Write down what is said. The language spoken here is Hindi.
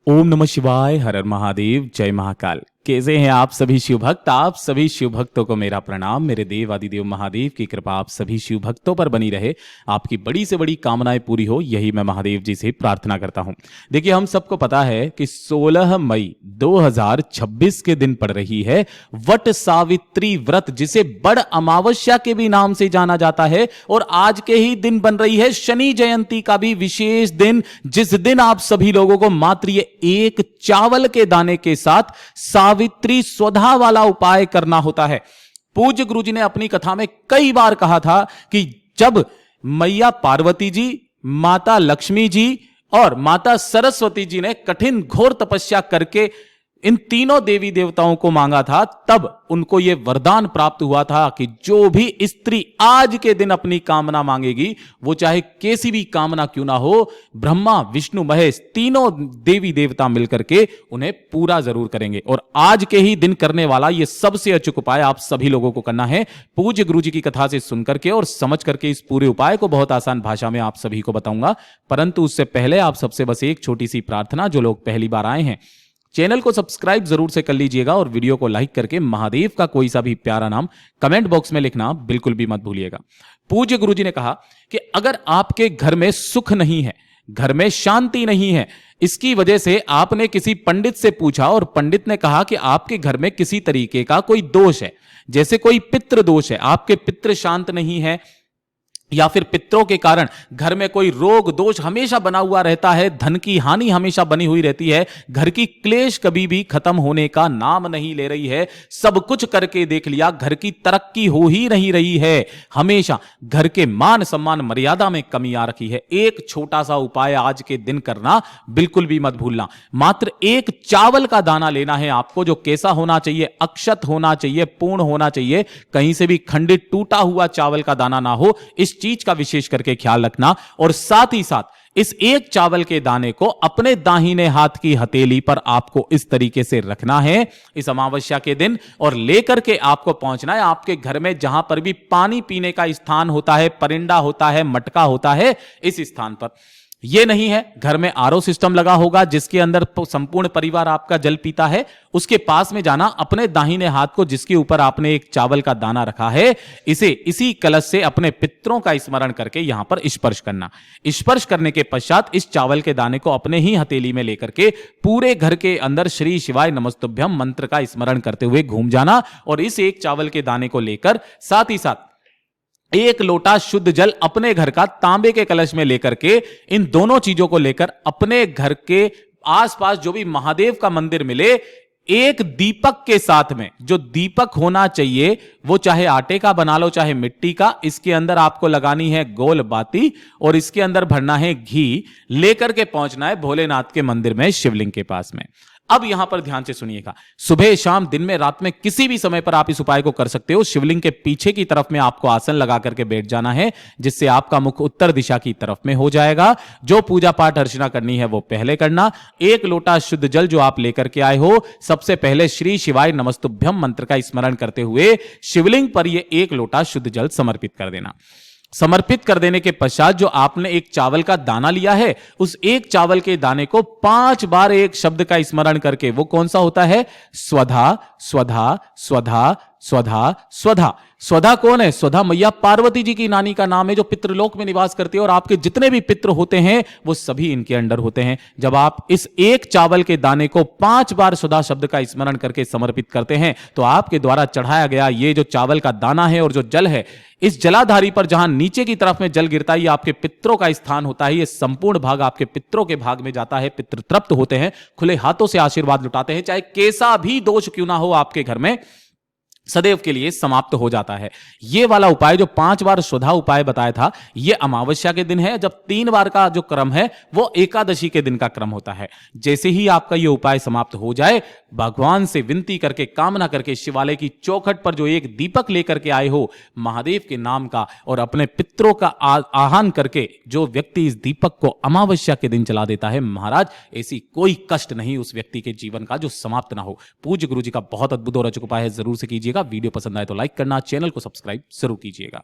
ओम नमः शिवाय, हर हर महादेव, जय महाकाल। कैसे हैं आप सभी शिव भक्त? आप सभी शिव भक्तों को मेरा प्रणाम। मेरे देव आदिदेव महादेव की कृपा आप सभी शिव भक्तों पर बनी रहे, आपकी बड़ी से बड़ी कामनाएं पूरी हो, यही मैं महादेव जी से प्रार्थना करता हूं। देखिए, हम सबको पता है कि 16 मई 2026 के दिन पड़ रही है वट सावित्री व्रत, जिसे बड़ अमावस्या के भी नाम से जाना जाता है। और आज के ही दिन बन रही है शनि जयंती का भी विशेष दिन, जिस दिन आप सभी लोगों को मात्र ये एक चावल के दाने के साथ सावित्री स्वधा वाला उपाय करना होता है। पूज्य गुरु जी ने अपनी कथा में कई बार कहा था कि जब मैया पार्वती जी, माता लक्ष्मी जी और माता सरस्वती जी ने कठिन घोर तपस्या करके इन तीनों देवी देवताओं को मांगा था, तब उनको यह वरदान प्राप्त हुआ था कि जो भी स्त्री आज के दिन अपनी कामना मांगेगी, वो चाहे कैसी भी कामना क्यों ना हो, ब्रह्मा विष्णु महेश तीनों देवी देवता मिलकर के उन्हें पूरा जरूर करेंगे। और आज के ही दिन करने वाला यह सबसे अचूक उपाय आप सभी लोगों को करना है। पूज्य गुरु जी की कथा से सुनकर के और समझ करके इस पूरे उपाय को बहुत आसान भाषा में आप सभी को बताऊंगा। परंतु उससे पहले आप सबसे बस एक छोटी सी प्रार्थना, जो लोग पहली बार आए हैं चैनल को सब्सक्राइब जरूर से कर लीजिएगा और वीडियो को लाइक करके महादेव का कोई सा भी प्यारा नाम कमेंट बॉक्स में लिखना बिल्कुल भी मत भूलिएगा। पूज्य गुरुजी ने कहा कि अगर आपके घर में सुख नहीं है, घर में शांति नहीं है, इसकी वजह से आपने किसी पंडित से पूछा और पंडित ने कहा कि आपके घर में किसी तरीके का कोई दोष है, जैसे कोई पितृ दोष है, आपके पितृ शांत नहीं है, या फिर पितरों के कारण घर में कोई रोग दोष हमेशा बना हुआ रहता है, धन की हानि हमेशा बनी हुई रहती है, घर की क्लेश कभी भी खत्म होने का नाम नहीं ले रही है, सब कुछ करके देख लिया, घर की तरक्की हो ही नहीं रही है, हमेशा घर के मान सम्मान मर्यादा में कमी आ रखी है, एक छोटा सा उपाय आज के दिन करना बिल्कुल भी मत भूलना। मात्र एक चावल का दाना लेना है आपको, जो कैसा होना चाहिए, अक्षत होना चाहिए, पूर्ण होना चाहिए, कहीं से भी खंडित टूटा हुआ चावल का दाना ना हो, इस चीज का विशेष करके ख्याल रखना। और साथ ही साथ इस एक चावल के दाने को अपने दाहिने हाथ की हथेली पर आपको इस तरीके से रखना है इस अमावस्या के दिन, और लेकर के आपको पहुंचना है आपके घर में जहां पर भी पानी पीने का स्थान होता है, परिंदा होता है, मटका होता है, इस स्थान पर। यह नहीं है, घर में आरओ सिस्टम लगा होगा जिसके अंदर संपूर्ण परिवार आपका जल पीता है, उसके पास में जाना, अपने दाहिने हाथ को जिसके ऊपर आपने एक चावल का दाना रखा है, इसे इसी कलश से अपने पितरों का स्मरण करके यहां पर स्पर्श करना। स्पर्श करने के पश्चात इस चावल के दाने को अपने ही हथेली में लेकर के पूरे घर के अंदर श्री शिवाय नमस्तुभ्यम मंत्र का स्मरण करते हुए घूम जाना, और इस एक चावल के दाने को लेकर साथ ही साथ एक लोटा शुद्ध जल अपने घर का तांबे के कलश में लेकर के, इन दोनों चीजों को लेकर अपने घर के आसपास जो भी महादेव का मंदिर मिले, एक दीपक के साथ में, जो दीपक होना चाहिए वो चाहे आटे का बना लो चाहे मिट्टी का, इसके अंदर आपको लगानी है गोल बाती और इसके अंदर भरना है घी, लेकर के पहुंचना है भोलेनाथ के मंदिर में शिवलिंग के पास में। अब यहां पर ध्यान से सुनिएगा, सुबह शाम दिन में रात में किसी भी समय पर आप इस उपाय को कर सकते हो। शिवलिंग के पीछे की तरफ में आपको आसन लगा करके बैठ जाना है, जिससे आपका मुख उत्तर दिशा की तरफ में हो जाएगा। जो पूजा पाठ अर्चना करनी है वो पहले करना। एक लोटा शुद्ध जल जो आप लेकर के आए हो, सबसे पहले श्री शिवाय नमस्तुभ्यम मंत्र का स्मरण करते हुए शिवलिंग पर यह एक लोटा शुद्ध जल समर्पित कर देना। समर्पित कर देने के पश्चात जो आपने एक चावल का दाना लिया है, उस एक चावल के दाने को 5 बार एक शब्द का स्मरण करके, वो कौन सा होता है? स्वधा स्वधा स्वधा स्वधा स्वधा। स्वधा कौन है? स्वधा मैया पार्वती जी की नानी का नाम है, जो पितृलोक में निवास करती है, और आपके जितने भी पितृ होते हैं वो सभी इनके अंडर होते हैं। जब आप इस एक चावल के दाने को 5 बार स्वधा शब्द का स्मरण करके समर्पित करते हैं, तो आपके द्वारा चढ़ाया गया ये जो चावल का दाना है और जो जल है, इस जलाधारी पर जहां नीचे की तरफ में जल गिरता है, ये आपके पितरों का स्थान होता है। ये संपूर्ण भाग आपके पितरों के भाग में जाता है। पितृ तृप्त होते हैं, खुले हाथों से आशीर्वाद लुटाते हैं, चाहे कैसा भी दोष क्यों ना हो आपके घर में, सदैव के लिए समाप्त हो जाता है। यह वाला उपाय जो 5 बार स्वधा उपाय बताया था, यह अमावस्या के दिन है, जब 3 बार का जो क्रम है वो एकादशी के दिन का क्रम होता है। जैसे ही आपका यह उपाय समाप्त हो जाए, भगवान से विनती करके, कामना करके, शिवालय की चौखट पर जो एक दीपक लेकर के आए हो महादेव के नाम का, और अपने पितरों का आह्वान करके जो व्यक्ति इस दीपक को अमावस्या के दिन जला देता है, महाराज ऐसी कोई कष्ट नहीं उस व्यक्ति के जीवन का जो समाप्त ना हो। पूज्य गुरु जी का बहुत अद्भुत और अचूक उपाय है, जरूर से कीजिएगा। वीडियो पसंद आए तो लाइक करना, चैनल को सब्सक्राइब जरूर कीजिएगा।